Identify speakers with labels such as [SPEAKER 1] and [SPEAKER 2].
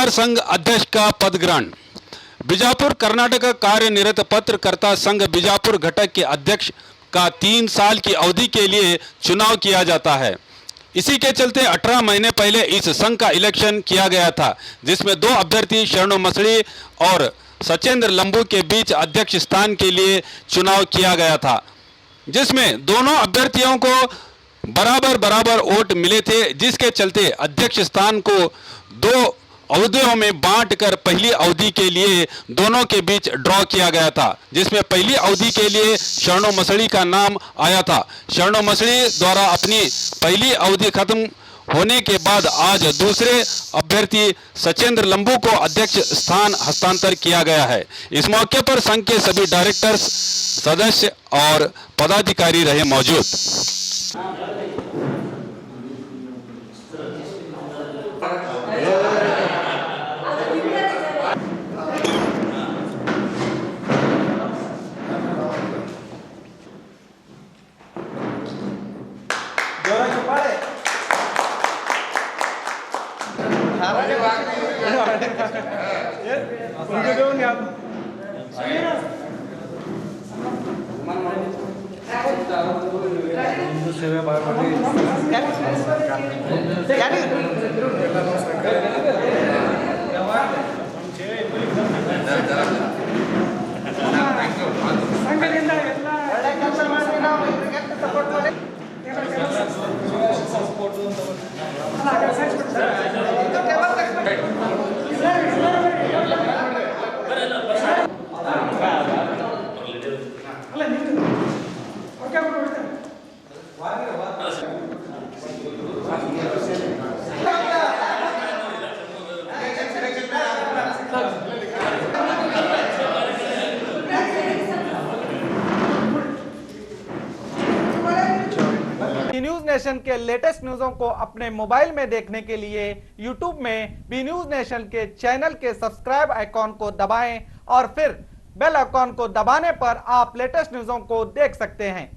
[SPEAKER 1] पत्रकार संघ अध्यक्ष का पद ग्रहण। बीजापुर कर्नाटक कार्यनिरत पत्रकर्ता संघ बीजापुर घटक के अध्यक्ष का 3 साल की अवधि के लिए चुनाव किया जाता है। इसी के चलते 18 महीने पहले इस संघ का इलेक्शन किया गया था, जिसमें 2 अभ्यर्थी शरणु मसड़ी और सचेंद्र लंबू के बीच अध्यक्ष स्थान के लिए चुनाव किया गया था, जिसमें दोनों अभ्यर्थियों को बराबर वोट मिले थे, जिसके चलते अध्यक्ष स्थान को 2 अवधियों में बांटकर पहली अवधि के लिए दोनों के बीच ड्रॉ किया गया था, जिसमें पहली अवधि के लिए शरणु मसड़ी का नाम आया था। शरणु मसड़ी द्वारा अपनी पहली अवधि खत्म होने के बाद आज दूसरे अभ्यर्थी सचेंद्र लंबू को अध्यक्ष स्थान हस्तांतर किया गया है। इस मौके पर संघ के सभी डायरेक्टर्स, सदस्य और पदाधिकारी रहे मौजूद।
[SPEAKER 2] न्यूज नेशन के लेटेस्ट न्यूज़ों को अपने मोबाइल में देखने के लिए यूट्यूब में बी न्यूज नेशन के चैनल के सब्सक्राइब आइकॉन को दबाएं और फिर बेल आइकॉन को दबाने पर आप लेटेस्ट न्यूज़ों को देख सकते हैं।